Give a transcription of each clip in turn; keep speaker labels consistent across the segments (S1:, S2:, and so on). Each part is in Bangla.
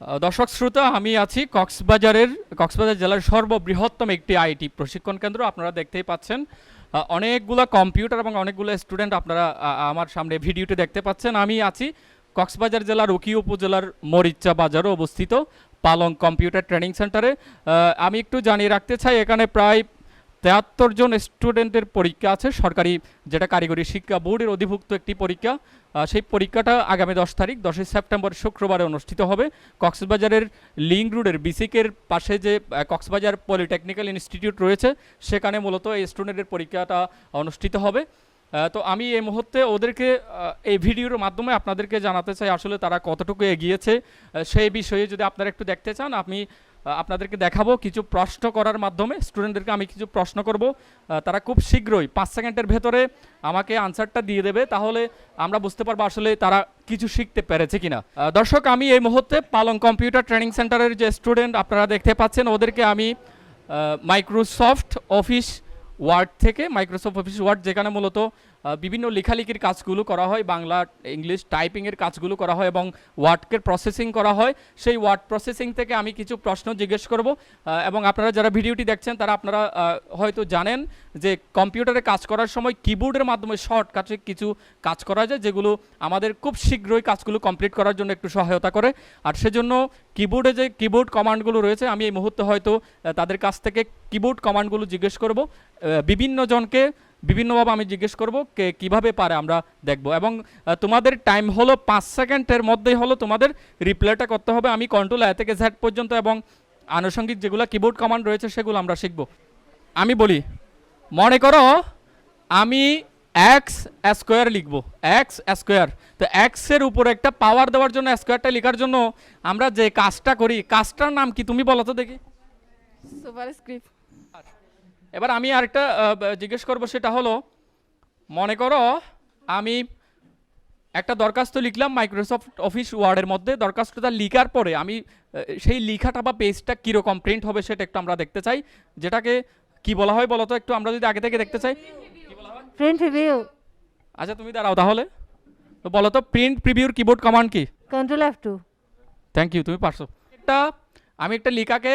S1: দর্শক শ্রোতা, আমি আছি কক্সবাজার জেলার সর্ববৃহত্তম একটি আইটি প্রশিক্ষণ কেন্দ্র। আপনারা দেখতেই পাচ্ছেন অনেকগুলো কম্পিউটার এবং অনেকগুলো স্টুডেন্ট আপনারা আমার সামনে ভিডিওতে দেখতে পাচ্ছেন। আমি আছি কক্সবাজার জেলার উকি উপজেলার মরিচ্চা বাজারে অবস্থিত পালং কম্পিউটার ট্রেনিং সেন্টারে। আমি একটু জানিয়ে রাখতে চাই, এখানে প্রায় 73 জন স্টুডেন্টের পরীক্ষা আছে, সরকারি যেটা কারিগরি শিক্ষা বোর্ডের অধিভুক্ত একটি পরীক্ষা। সেই পরীক্ষাটা আগামী 10 তারিখ 10ই সেপ্টেম্বর শুক্রবারে অনুষ্ঠিত হবে কক্সবাজারের লিংক রোডের বিসিকের পাশে যে কক্সবাজার পলিটেকনিক্যাল ইনস্টিটিউট রয়েছে, সেখানে মূলত এই স্টুডেন্টের পরীক্ষাটা অনুষ্ঠিত হবে। তো আমি এই মুহূর্তে ওদেরকে এই ভিডিওর মাধ্যমে আপনাদেরকে জানাতে চাই আসলে তারা কতটুকু এগিয়েছে সেই বিষয়ে। যদি আপনারা একটু দেখতে চান, আমি আপনাদেরকে দেখাবো কিছু প্রশ্ন করার মাধ্যমে। স্টুডেন্টদেরকে আমি কিছু প্রশ্ন করব, তারা খুব শীঘ্রই 5 সেকেন্ডের ভেতরে আমাকে আনসারটা দিয়ে দেবে, তাহলে আমরা বুঝতে পারবো আসলে তারা কিছু শিখতে পেরেছে কিনা। দর্শক, আমি এই মুহূর্তে পালং কম্পিউটার ট্রেনিং সেন্টারের যে স্টুডেন্ট আপনারা দেখতে পাচ্ছেন, ওদেরকে আমি মাইক্রোসফট অফিস ওয়ার্ড থেকে, মাইক্রোসফট অফিস ওয়ার্ড যেখানে মূলত বিভিন্ন লেখালেখির কাজগুলো করা হয়, বাংলা ইংলিশ টাইপিংয়ের কাজগুলো করা হয় এবং ওয়ার্ডকে প্রসেসিং করা হয়, সেই ওয়ার্ড প্রসেসিং থেকে আমি কিছু প্রশ্ন জিজ্ঞেস করব। এবং আপনারা যারা ভিডিওটি দেখছেন তারা আপনারা হয়তো জানেন যে কম্পিউটারে কাজ করার সময় কিবোর্ডের মাধ্যমে শর্টকাটে কিছু কাজ করা যায়, যেগুলো আমাদের খুব শীঘ্রই কাজগুলো কমপ্লিট করার জন্য একটু সহায়তা করে। আর সেজন্য কিবোর্ডে যে কিবোর্ড কমান্ডগুলো রয়েছে, আমি এই মুহূর্তে হয়তো তাদের কাছ থেকে কিবোর্ড কমান্ডগুলো জিজ্ঞেস করব। বিভিন্ন জনকে বিভিন্নভাবে আমি জিজ্ঞেস করব কে কীভাবে পারে, আমরা দেখব। এবং তোমাদের টাইম হলো 5 সেকেন্ডের মধ্যেই হলো তোমাদের রিপ্লাইটা করতে হবে। আমি কন্ট্রোল এ থেকে জেড পর্যন্ত এবং আনুষঙ্গিক যেগুলো কিবোর্ড কমান্ড রয়েছে সেগুলো আমরা শিখব। আমি বলি, মনে করো আমি এক্স স্কোয়ার লিখব, এক্স স্কোয়ার। তো এক্সের উপরে একটা পাওয়ার দেওয়ার জন্য, স্কোয়ারটা লেখার জন্য আমরা যে কাজটা করি, কাজটার নাম কি তুমি বলো তো দেখি?
S2: সুপারস্ক্রিপ্ট।
S1: এবার আমি আরেকটা জিজ্ঞেস করবো, সেটা হলো মনে করো আমি একটা দরখাস্ত লিখলাম মাইক্রোসফট অফিস ওয়ার্ডের মধ্যে। দরখাস্তটা লিখার পরে আমি সেই লিখাটা বা পেজটা কীরকম প্রিন্ট হবে সেটা একটু আমরা দেখতে চাই। যেটাকে কি বলা হয় বলো তো একটু, আমরা যদি আগে থেকে দেখতে চাই।
S2: Print review.
S1: আচ্ছা তুমি দাঁড়াও তাহলে, তো বলো তো প্রিন্ট প্রিভিউর কিবোর্ড কমান্ড কি?
S2: Control F2।
S1: থ্যাংক ইউ, তুমি পারছো। আমি একটা লিখাকে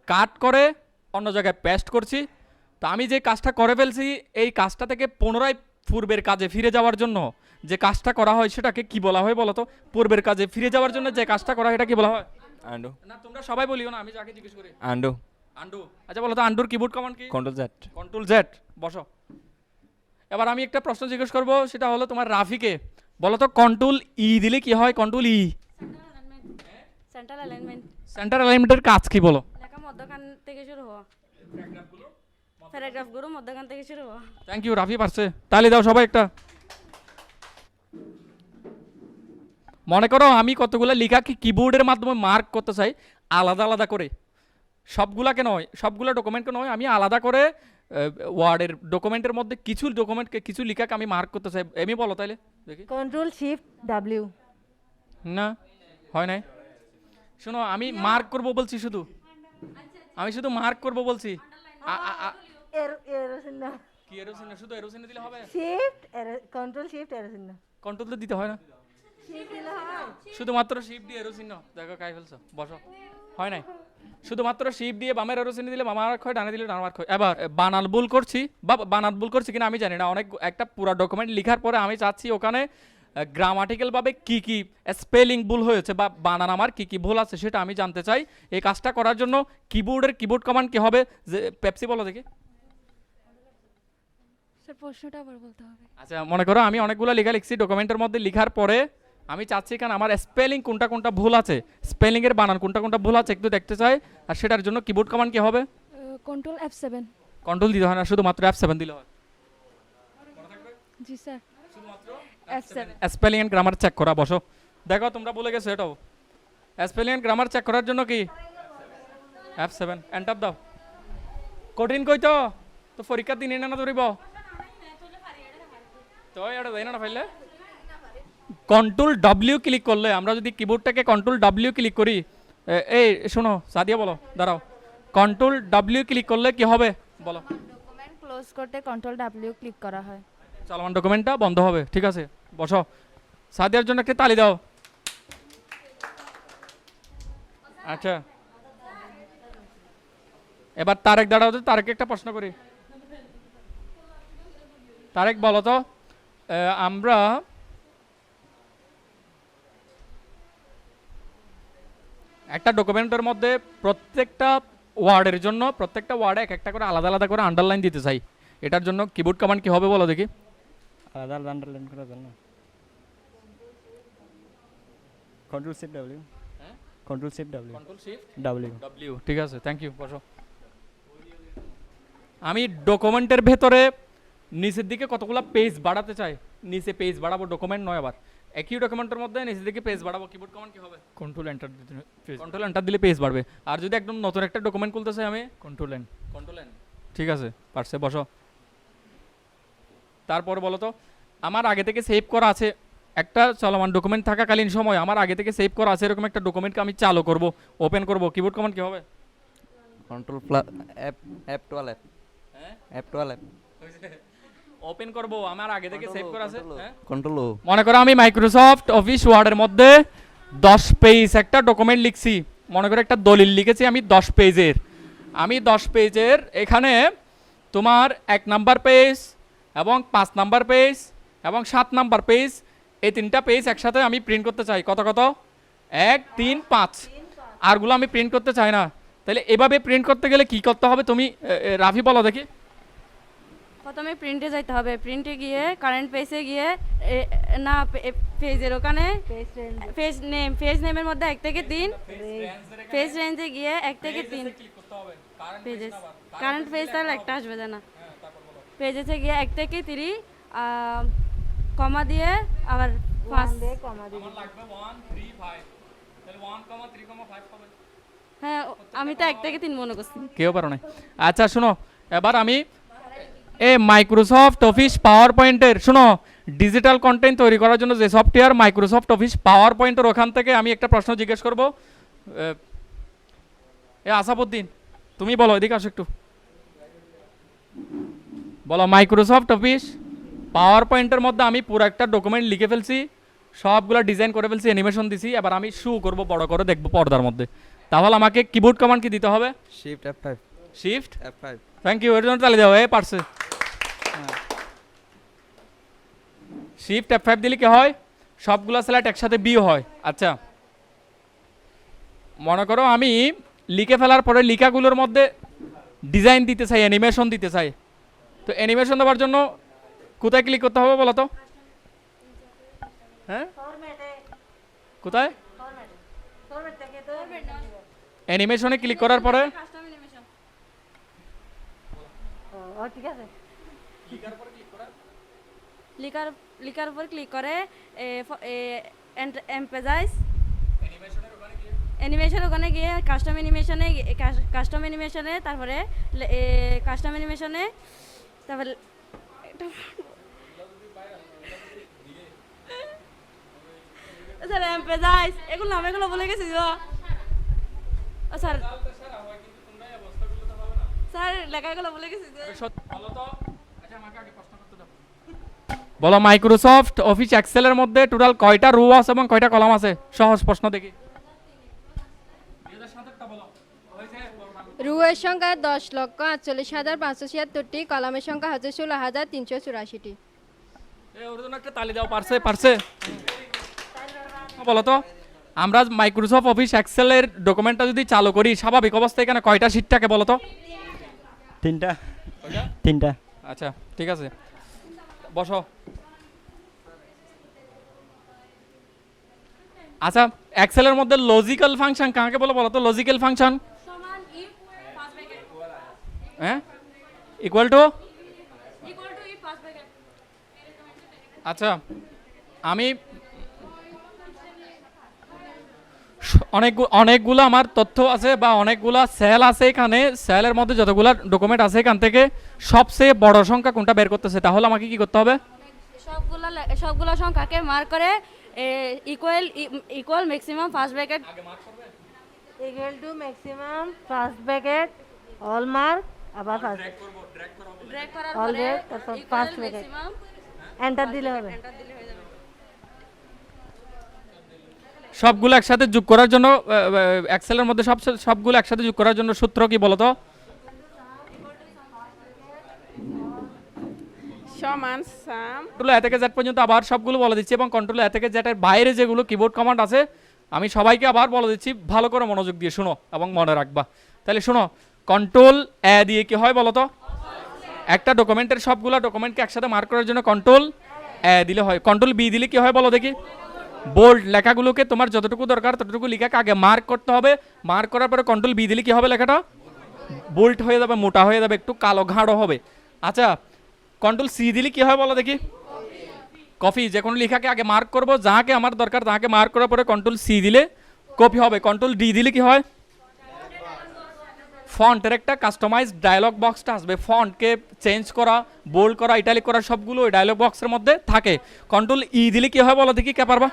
S1: কাট করে অন্য জায়গায় পেস্ট করছি। তো আমি যে কাজটা করে ফেলছি, এই কাজটা থেকে পুনরায় পূর্বের কাজে ফিরে যাওয়ার জন্য যে কাজটা করা হয় সেটাকে কি বলা হয় বলো তো? পূর্বের কাজে ফিরে যাওয়ার জন্য যে কাজটা করা হয় এটা কি বলা হয়?
S3: আন্ডু।
S1: না তোমরা সবাই বলিও না, আমি যাকে জিজ্ঞেস করি।
S3: আন্ডু।
S1: আন্ডু। আচ্ছা বলো তো আন্ডুর কিবোর্ড কমান্ড কি?
S3: Control Z.
S1: Control Z. বসো। এবার আমি একটা প্রশ্ন জিজ্ঞেস করব, সেটা হলো তোমার রাফিকে। বলো তো কন্ট্রোল ই দিলে কি হয়? Control E
S2: central alignment.
S1: Centre অ্যালাইনমেন্টের কাজ কি বলো?
S2: লেখা মধ্যখান থেকে শুরু হওয়া, প্যারাগ্রাফগুলো মধ্যখান থেকে শুরু হওয়া।
S1: থ্যাংক ইউ, রাফি পারছে। তালি দাও সবাই একটা। মনে করো আমি কতগুলো লেখাকে কিবোর্ডের মাধ্যমে মার্ক করতে চাই আলাদা আলাদা করে, সবগুলাকে নয়, সবগুলো ডকুমেন্টকে নয়, আমি আলাদা করে ওয়ার্ডের ডকুমেন্টের মধ্যে কিছু লেখাকে আমি মার্ক করতে চাই। এমনি বলো তাইলে দেখি।
S2: Control shift W।
S1: না, হয় নাই। শোনো, আমি মার্ক করব বলছি, আমি শুধু মার্ক করব বলছি।
S2: এরো চিহ্ন।
S1: কি এরো চিহ্ন? শুধু এরো চিহ্ন দিলে হবে?
S2: শিফট কন্ট্রোল শিফট এরো চিহ্ন।
S1: কন্ট্রোল তো দিতে হয় না,
S2: শিফট দিলে হয়।
S1: শুধুমাত্র শিফট দিয়ে এরো চিহ্ন। দেখো কাই ফেলছো, বসো। হয় নাই, শুধুমাত্র শিফট দিয়ে বামের এরো চিহ্ন দিলে বাম মার্ক হয়, ডানে দিলে ডান মার্ক হয়। এবার বানান ভুল করছি বা বানান ভুল করছি কিনা আমি জানি না। অনেক একটা পুরো ডকুমেন্ট লেখার পরে আমি চাচ্ছি ওখানে গ্রামাটিক্যাল ভাবে কি কি স্পেলিং ভুল হয়েছে বা বানান আমার কি কি ভুল আছে সেটা আমি জানতে চাই। এই কাজটা করার জন্য কিবোর্ড কমান্ড কি হবে? যে পেপসি বলো দেখি।
S2: স্যার প্রশ্নটা আবার বলতে হবে।
S1: আচ্ছা মনে করো আমি অনেকগুলো লেখা লিখছি, ডকুমেন্টের মধ্যে লেখার পরে আমি চাচ্ছি এখানে আমার স্পেলিং কোনটা কোনটা ভুল আছে, স্পেলিংয়ের বানান কোনটা কোনটা ভুল আছে একটু দেখতে চাই। আর সেটার জন্য কিবোর্ড কমান্ড কি হবে?
S2: Control F7।
S1: কন্ট্রোল দিতে হয় না, শুধুমাত্র F7 দিলে হয়।
S2: জি sir. F7।
S1: Spelling and grammar check করা। বসো। দেখো তোমরা বলে গেছো এটাও। স্পেলিং এন্ড গ্রামার চেক করার জন্য কি F7। এন্টার দাও। কঠিন কই তো তো পরীক্ষা দিন না ধরিব তো এটা দেয় না ফাইলে। কন্ট্রোল W ক্লিক করলে, আমরা যদি কিবোর্ডটাকে কন্ট্রোল W ক্লিক করি, এই শোনো সাদিয়া বলো, দাঁড়াও। কন্ট্রোল W ক্লিক করলে কি হবে বলো?
S2: ডকুমেন্ট ক্লোজ করতে কন্ট্রোল W ক্লিক করা হয়।
S1: চলমান ডকুমেন্টটা বন্ধ হবে। ঠিক আছে, বসো। সাদিয়ার জন্য একটা তালি দাও। আচ্ছা, এবার তারেক দাঁড়াও তো, তারেক একটা প্রশ্ন করি। তারেক বলো তো, আমরা একটা ডকুমেন্টের মধ্যে প্রত্যেকটা ওয়ার্ডের জন্য প্রত্যেকটা ওয়ার্ডে এক একটা করে আলাদা আলাদা করে আন্ডারলাইন দিতে চাই, এটার জন্য কিবোর্ড কমান্ড কি হবে বলো দেখি।
S3: আলাদা আলাদা আন্ডারলাইন করার জন্য control shift W, control shift W,
S1: control shift
S3: W.
S1: W, ঠিক আছে, থ্যাংক ইউ, বসো। আমি ডকুমেন্টের ভেতরে নিচের দিকে কতগুলো পেজ বাড়াতে চাই, নিচে পেজ বাড়াবো, ডকুমেন্ট নয় আবার, একই ডকুমেন্টের মধ্যে নিচের দিকে পেজ বাড়াবো, কিবোর্ড কমান্ড কি হবে?
S4: কন্ট্রোল এন্টার দিতে
S1: কন্ট্রোল এন্টার দিলে পেজ বাড়বে। আর যদি একদম নতুন একটা ডকুমেন্ট খুলতে চাই আমি,
S4: কন্ট্রোল এন।
S1: কন্ট্রোল এন, ঠিক আছে, পারছে, বসো। তারপর বলো তো, আমার আগে থেকে সেভ করা আছে একটা চলমান ডকুমেন্ট থাকাকালীন সময়, আমার আগে থেকে সেভ করা আছে এরকম একটা ডকুমেন্টকে আমি চালু করব, ওপেন করব, কিবোর্ড কমান্ড কি হবে?
S5: কন্ট্রোল প্লাস F12
S1: হ্যাঁ,
S5: F12
S1: ওপেন করব, আমার আগে থেকে সেভ করা আছে। হ্যাঁ,
S5: কন্ট্রোল ও।
S1: মনে করো আমি মাইক্রোসফট অফিস ওয়ার্ডের মধ্যে 10 পেজ একটা ডকুমেন্ট লিখছি, মনে করো একটা দলিল লিখেছি আমি 10 পেজের, আমি 10 পেজের এখানে তোমার 1 নাম্বার পেজ এবং 5 নাম্বার পেজ এবং 7 নাম্বার পেজ, এই 3টা পেজ একসাথে আমি প্রিন্ট করতে চাই। কত কত? 1 3 5, আরগুলো আমি প্রিন্ট করতে চাই না। তাহলে এভাবে প্রিন্ট করতে গেলে কি করতে হবে তুমি রাফি বলো দেখি।
S6: প্রথমে প্রিন্টে যাইতে হবে, প্রিন্টে গিয়ে কারেন্ট পেজে গিয়ে না পেজের ওখানে পেজ নেমের মধ্যে 1 থেকে 3, পেজ রেঞ্জে গিয়ে 1 থেকে 3 পেজেস, কারেন্ট পেজ তাহলে একটা আসবে না, পেজেসে গিয়ে 1 থেকে 3 কমা দিয়ে আবার 5 দিয়ে কমা দিয়ে,
S1: আমার লাগবে 1 3 5, তাহলে 1 3 5 হবে।
S6: হ্যাঁ আমি তো 1 থেকে 3 মনে করছি,
S1: কেউ পারো না। আচ্ছা শুনো, এবার আমি মাইক্রোসফট অফিস পাওয়ার পয়েন্টের, শুনো, ডিজিটাল কন্টেন্ট তৈরি করার জন্য যে সফটওয়্যার মাইক্রোসফট অফিস পাওয়ার পয়েন্টের, ওখান থেকে আমি একটা প্রশ্ন জিজ্ঞেস করবো। আসাবউদ্দিন তুমি বলো, এদিকে আসো একটু, বলো মাইক্রোসফট অফিস পাওয়ার পয়েন্টের মধ্যে আমি পুরো একটা ডকুমেন্ট লিখে ফেলছি, সবগুলো ডিজাইন করে ফেলছি, অ্যানিমেশন দিছি, এবার আমি শু করব, বড় করে দেখবো পর্দার মধ্যে, তাহলে আমাকে কিবোর্ড কমান্ড কি দিতে হবে?
S5: Shift F5
S1: shift
S5: F5।
S1: Thank you, এর জন্য তালি দাও, পারছে। শিফট F5 দিলে কি হয়? সবগুলো স্লাইড একসাথে বিও হয়। আচ্ছা মনে করো আমি লিখে ফেলার পরে লিখাগুলোর মধ্যে ডিজাইন দিতে চাই, অ্যানিমেশন দিতে চাই, তো অ্যানিমেশন দেওয়ার জন্য কোথায় ক্লিক করতে হবে বলো তো? হ্যাঁ, কোথায়? অ্যানিমেশনে ক্লিক করার পরে
S6: ঠিক আছে, লিখার উপর ক্লিক করে এমপেজাইজ অ্যানিমেশন, ওখানে গিয়ে কাস্টম অ্যানিমেশনে তারপরে কাস্টম অ্যানিমেশনে তারপরে স্যার এমপেজাইজ এগুলো এগুলো বলে গেছি স্যার, স্যার লেখাগুলো বলে গেছি।
S1: বলো মাইক্রোসফট অফিস এক্সেলের মধ্যে টোটাল কয়টা রো আছে এবং কয়টা কলাম আছে? সহজ প্রশ্ন দেখি।
S7: রুয়ের সংখ্যা 10,48,576টি, কলামের সংখ্যা হচ্ছে 16,384টি।
S1: ওর জন্য একটা তালি দাও, পারছে পারছে। বলো তো, আমরা মাইক্রোসফট অফিস এক্সেলের ডকুমেন্টটা যদি চালু করি স্বাভাবিক অবস্থায় এখানে কয়টা শীট থাকে বলো তো?
S3: 3টা।
S1: আচ্ছা ঠিক আছে, বসো। আচ্ছা এক্সেলের মধ্যে লজিক্যাল ফাংশন কাকে বলো বলো তো? লজিক্যাল ফাংশন হ্যাঁ, ইকুয়াল টু, আচ্ছা আমি অনেকগুলো আমার তথ্য আছে বা অনেকগুলা সেল আছে, এখানে সেলের মধ্যে যতগুলো ডকুমেন্ট আছে এখান থেকে সবচেয়ে বড় সংখ্যা কোনটা বের করতেছে, তাহলে আমাকে কি করতে হবে?
S6: সবগুলো সংখ্যাকে মার্ক করে equal maximum first bracket
S8: equal to maximum first bracket all mark, আবার ফার্স্ট
S6: ড্র্যাগ করার
S8: অল
S6: পরে
S8: ব্র্যাকেট তারপর ফার্স্ট ব্র্যাকেট এন্টার দিলে হবে।
S1: সবগুলো একসাথে যোগ করার জন্য এক্সেলের মধ্যে সবগুলো একসাথে যোগ করার জন্য সূত্র কি বলো তো?
S4: সমান সাম
S1: কন্ট্রোল এ থেকে জেড পর্যন্ত আবার সবগুলো বলে দিচ্ছি, এবং কন্ট্রোল এ থেকে জেড এর বাইরে যেগুলো কিবোর্ড কমান্ড আছে আমি সবাইকে আবার বলে দিচ্ছি, ভালো করে মনোযোগ দিয়ে শুনো এবং মনে রাখবা। তাহলে শুনো, কন্ট্রোল এ দিয়ে কি হয় বলো তো? একটা ডকুমেন্টের সবগুলো ডকুমেন্টকে একসাথে মার্ক করার জন্য কন্ট্রোল এ দিলে হয়। কন্ট্রোল বি দিলে কি হয় বলো দেখি? বোল্ড লেখাগুলোকে তোমার যতটুকু দরকার ততটুকু লেখাকে আগে মার্ক করতে হবে, মার্ক করার পরে কন্ট্রোল বি দিলে কি হবে? লেখাটা বোল্ড হয়ে যাবে, মোটা হয়ে যাবে, একটু কালো ঘাড়ো হবে। আচ্ছা, কন্ট্রোল সি দিলে কি হয় বলো দেখি? কপি, যে কোনো লেখাকে আগে মার্ক করব, যাকে আমার দরকার তাকে মার্ক করার পরে কন্ট্রোল সি দিলে কপি হবে। কন্ট্রোল ডি দিলে কি হয়? ফন্টের একটা কাস্টমাইজ ডায়লগ বক্সটা আসবে, ফন্টকে চেঞ্জ করা, বোল্ড করা, ইটালিক করা সবগুলো ওই ডায়লগ বক্সের মধ্যে থাকে। কন্ট্রোল ই দিলে কি হয় বলো দেখি, কে পারবা?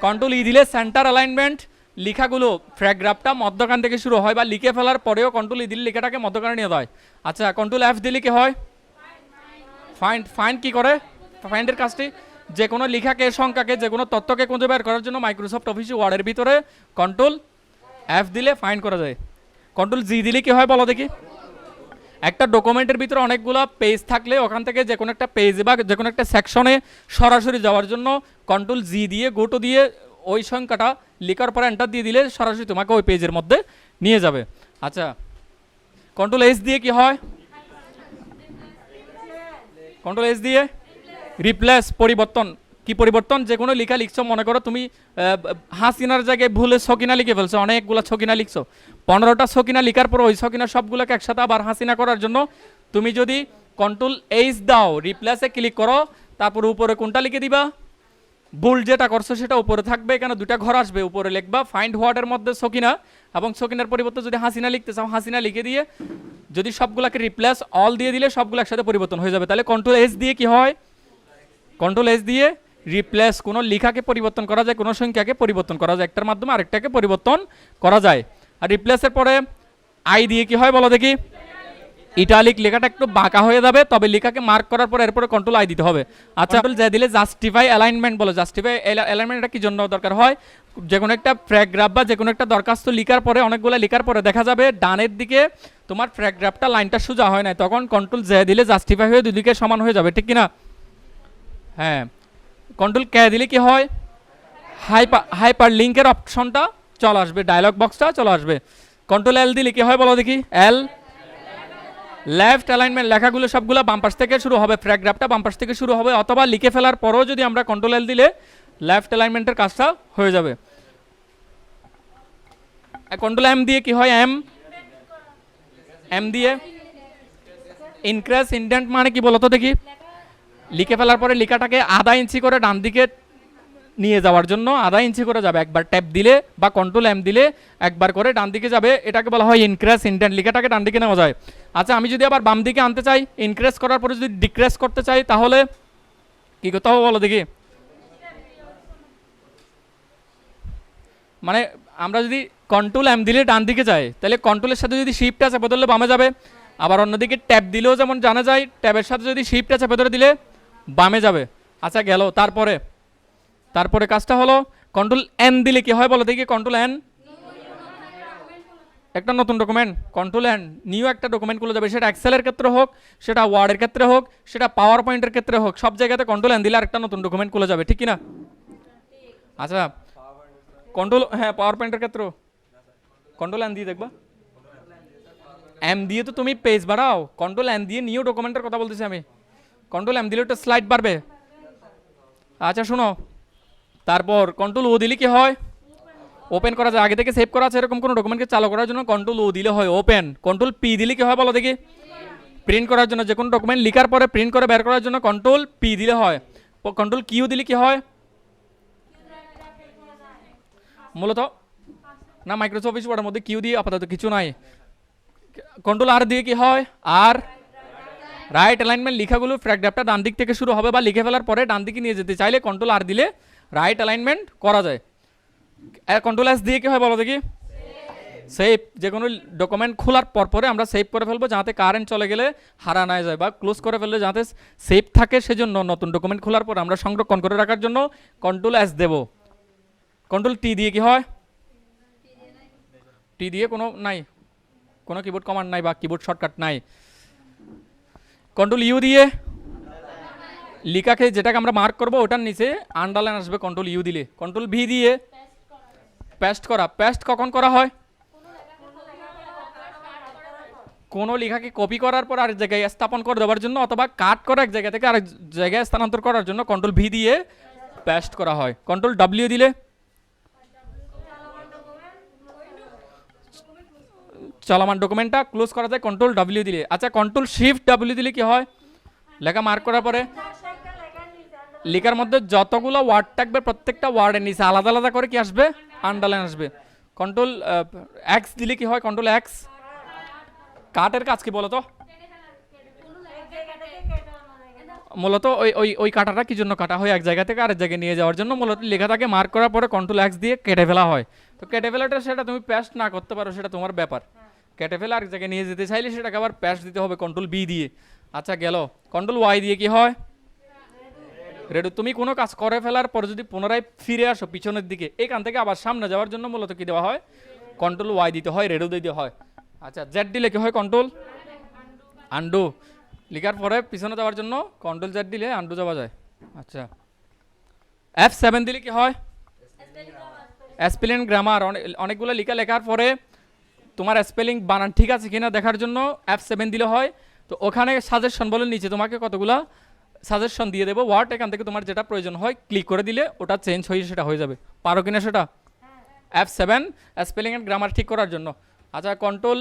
S1: কন্ট্রোল ই দিলে সেন্টার অ্যালাইনমেন্ট, লেখাগুলো প্যারাগ্রাফটা মধ্যখান থেকে শুরু হয় বা লিখে ফেলার পরেও কন্ট্রোল ই দিলে লেখাটাকে মধ্যখানে নিয়ে যায়। আচ্ছা, কন্ট্রোল এফ দিলে কি হয়? ফাইন্ড। ফাইন্ড কি করে? ফাইন্ডের কাজটি যে কোনো লেখাকে, সংখ্যাকে, যে কোনো তথ্যকে খুঁজে বের করার জন্য মাইক্রোসফট অফিস ওয়ার্ডের ভিতরে কন্ট্রোল এফ দিলে ফাইন্ড করা যায়। কন্ট্রোল জি দিলে কি হয় বলো দেখি? একটা ডকুমেন্টের ভিতরে অনেকগুলো পেজ থাকলে ওখান থেকে যে কোনো একটা পেজে বা যে কোনো একটা সেকশনে সরাসরি যাওয়ার জন্য কন্ট্রোল জি দিয়ে গোটো দিয়ে ওই সংখ্যাটা লেখার পরে এন্টার দিয়ে দিলে সরাসরি তোমাকে ওই পেজের মধ্যে নিয়ে যাবে। আচ্ছা, কন্ট্রোল এস দিয়ে কি হয়? কন্ট্রোল এস দিয়ে রিপ্লেস, পরিবর্তন। কি পরিবর্তন? যে কোনো লেখা লিখছো, মনে করো তুমি হাসিনার জায়গায় ভুলে সকিনা লিখে ফেলছো, অনেকগুলো সকিনা লিখছো, 15টা সকিনা লিখার পর ওই সকিনা সবগুলোকে একসাথে আবার হাসিনা করার জন্য তুমি যদি কন্ট্রোল এইচ দাও, রিপ্লেসে ক্লিক করো, তারপর উপরে কোনটা লিখে দিবা? ভুল যেটা করছো সেটা উপরে থাকবে, এখানে দুটা ঘর আসবে, উপরে লিখবা ফাইন্ড হোয়াটের মধ্যে সকিনা, এবং সকিনার পরিবর্তে যদি হাসিনা লিখতে চাও হাসিনা লিখে দিয়ে যদি সবগুলোকে রিপ্লেস অল দিয়ে দিলে সবগুলো একসাথে পরিবর্তন হয়ে যাবে। তাহলে কন্ট্রোল এস দিয়ে কি হয়? কন্ট্রোল এস দিয়ে রিপ্লেস, কোনো লেখাকে পরিবর্তন করা যায়, কোনো সংখ্যাকে পরিবর্তন করা যায়, একটার মাধ্যমে আরেকটাকে পরিবর্তন করা যায়। আর রিপ্লেসের পরে আই দিয়ে কি হয় বলো দেখি? ইটালিক, লেখাটা একটু বাঁকা হয়ে যাবে, তবে লেখাকে মার্ক করার পর এরপরে কন্ট্রোল আই দিতে হবে। আচ্ছা, যা দিলে জাস্টিফাই অ্যালাইনমেন্ট বলো। জাস্টিফাই অ্যালাইনমেন্ট এটা কি জন্য দরকার হয়? যে কোনো একটা প্যারাগ্রাফ বা যে কোনো একটা দরখাস্ত লেখার পরে, অনেকগুলো লেখার পরে দেখা যাবে ডানের দিকে তোমার প্যারাগ্রাফটা লাইনটা সোজা হয় না, তখন কন্ট্রোল জে দিলে জাস্টিফাই হয়ে দুদিকে সমান হয়ে যাবে, ঠিক কি না? হ্যাঁ। কন্ট্রোল কে দিলে কি হয়? হাইপার লিঙ্কের অপশনটা চলে আসবে, ডায়লগ বক্সটা চলে আসবে। কন্ট্রোল এল দিলে কি হয় বলো দেখি? এল, লেফট অ্যালাইনমেন্ট, লেখাগুলো সবগুলো বাম পাশ থেকে শুরু হবে, প্যারাগ্রাফটা বাম পাশ থেকে শুরু হবে, অথবা লিখে ফেলার পরেও যদি আমরা কন্ট্রোল এল দিলে লেফট অ্যালাইনমেন্টের কাজটা হয়ে যাবে। কন্ট্রোল এম দিয়ে কি হয়? এম দিয়ে ইনক্রিজ ইনডেন্ট মানে কি বলতো দেখি? লিখে ফেলার পরে লেখাটাকে আধা ইঞ্চি করে ডান দিকে নিয়ে যাওয়ার জন্য আধা ইঞ্চি করে যাবে, একবার ট্যাপ দিলে বা কন্ট্রোল এম দিলে একবার করে ডান দিকে যাবে, এটাকে বলা হয় ইনক্রিজ ইনডেন্ট, লেখাটাকে ডান দিকে নেওয়া যায়। আচ্ছা, আমি যদি আবার বাম দিকে আনতে চাই, ইনক্রিজ করার পরে যদি ডিক্রিজ করতে চাই, তাহলে কি করতে হবে বলো দেখি? মানে আমরা যদি কন্ট্রোল এম দিলে ডান দিকে যাই, তাহলে কন্ট্রোলের সাথে যদি শিফট আছে বদলে বামে যাবে, আবার অন্যদিকে ট্যাপ দিলেও যেমন জানা যায়, ট্যাবের সাথে যদি শিফট আছে ভেতরে দিলে বামে যাবে। আচ্ছা, গেল। তারপরে কাজটা হলো কন্ট্রোল এন দিলে কি হয় বলো দেখি? কন্ট্রোল এন, একটা নতুন ডকুমেন্ট, কন্ট্রোল এন নিউ একটা ডকুমেন্ট খুলে যাবে, সেটা এক্সেলের ক্ষেত্রে হোক, সেটা ওয়ার্ডের ক্ষেত্রে হোক, সেটা পাওয়ার পয়েন্টের ক্ষেত্রে হোক, সব জায়গাতে কন্ট্রোল এন দিলে আরেকটা নতুন ডকুমেন্ট খুলে যাবে, ঠিক কি না? আচ্ছা, কন্ট্রোল, হ্যাঁ, পাওয়ার পয়েন্টের ক্ষেত্রে কন্ট্রোল এন দিয়ে দেখবা, এম দিয়ে তো তুমি পেজ বাড়াও, কন্ট্রোল এন দিয়ে নিউ ডকুমেন্টের কথা বলতেছি আমি। কন্ট্রোল এম দিলে একটা স্লাইড বাড়বে। আচ্ছা শোনো, তারপর কন্ট্রোল ও দিলে কি হয়? ওপেন করা যায়, আগে থেকে সেভ করা আছে এরকম কোনো ডকুমেন্টকে চালু করার জন্য কন্ট্রোল ও দিলে হয় ওপেন। কন্ট্রোল পি দিলে কি হয় বলো দেখি? প্রিন্ট করার জন্য, যে কোনো ডকুমেন্ট লিখার পরে প্রিন্ট করে বের করার জন্য কন্ট্রোল পি দিলে হয়। কন্ট্রোল কিউ দিলে কি হয়? মূলত না, মাইক্রোসফট অফিস ওয়ার্ডের মধ্যে কিউ দিয়ে আপাতত কিছু নাই। কন্ট্রোল আর দিয়ে কি হয়? আর রাইট অ্যালাইনমেন্ট, লেখাগুলো প্যারাগ্রাফটা ডান দিক থেকে শুরু হবে বা লিখে ফেলার পরে ডান দিকে নিয়ে যেতে চাইলে কন্ট্রোল আর দিলে রাইট অ্যালাইনমেন্ট করা যায়। কন্ট্রোল এস দিয়ে কি হয় বলো দেখি? সেভ, যে কোনো ডকুমেন্ট খোলার পরে আমরা সেভ করে ফেলবো, যাতে কারেন্ট চলে গেলে হারা না যায়, বা ক্লোজ করে ফেললে যাতে সেভ থাকে, সেজন্য নতুন ডকুমেন্ট খোলার পর আমরা সংরক্ষণ করে রাখার জন্য কন্ট্রোল এস দেব। কন্ট্রোল টি দিয়ে কি হয়? টি দিয়ে কোনো নাই, কোনো কিবোর্ড কমান্ড নাই বা কিবোর্ড শর্টকাট নাই। কন্ট্রোল ইউ দিয়ে লিখাকে যেটাকে আমরা মার্ক করব ওটার নিচে আন্ডারলাইন আসবে কন্ট্রোল ইউ দিলে। কন্ট্রোল ভি দিয়ে পেস্ট করা। পেস্ট কখন করা হয়? কোনো লেখাকে কপি করার পর আরেক জায়গায় স্থাপন করে দেওয়ার জন্য অথবা কাট করে এক জায়গা থেকে আরেক জায়গায় স্থানান্তর করার জন্য কন্ট্রোল ভি দিয়ে পেস্ট করা হয়। কন্ট্রোল ডাব্লিউ দিলে চলমান ডকুমেন্টটা ক্লোজ করা যায় কন্ট্রোল ডাব্লিউ দিলে। আচ্ছা, কন্ট্রোল শিফট ডাব্লিউ দিলে কি হয়? লেখা মার্ক করার পরে লেখার মধ্যে যতগুলো ওয়ার্ড থাকবে প্রত্যেকটা ওয়ার্ডের নিচে আলাদা আলাদা করে কি আসবে? আন্ডারলাইন আসবে। কন্ট্রোল এক্স দিলে কি হয়? কন্ট্রোল এক্স কাটের কাজ কি বলতো? মূলত ওই ওই ওই কাটাটা কি জন্য কাটা হয়? এক জায়গা থেকে আরেক জায়গায় নিয়ে যাওয়ার জন্য মূলত লেখাটাকে মার্ক করার পরে কন্ট্রোল এক্স দিয়ে কেটে ফেলা হয়। তো কেটে ফেলাটা সেটা তুমি পেস্ট না করতে পারো, সেটা তোমার ব্যাপার। কেটে ফেলে আরেক জায়গায় নিয়ে যেতে চাইলে সেটাকে আবার পেস্ট দিতে হবে কন্ট্রোল বি দিয়ে। আচ্ছা গেল। কন্ট্রোল ওয়াই দিয়ে কি হয়? রেডু। তুমি কোনো কাজ করে ফেলার পর যদি পুনরায় ফিরে আসো পিছনের দিকে, এখান থেকে আবার সামনে যাওয়ার জন্য মূলত কি দেওয়া হয়? কন্ট্রোল ওয়াই দিতে হয়, রেডু দিতে হয়। আচ্ছা, জেড দিলে কি হয়? Control undo. লিখার পরে পিছনে যাওয়ার জন্য কন্ট্রোল জেড দিলে আন্ডু যাওয়া যায়। আচ্ছা, F7 দিলে কি হয়? Spelling grammar. অনেকগুলো লেখার পরে তোমার স্পেলিং বানান ঠিক আছে কিনা দেখার জন্য F7 দিলে হয়। তো ওখানে সাজেশন বলে নিচে তোমাকে কতগুলা সাজেশন দিয়ে দেবো ওয়ার্ড, এখান থেকে তোমার যেটা প্রয়োজন হয় ক্লিক করে দিলে ওটা চেঞ্জ হয়ে সেটা হয়ে যাবে। পারো কিনা সেটা? F7 স্পেলিং অ্যান্ড গ্রামার ঠিক করার জন্য। আচ্ছা, কন্ট্রোল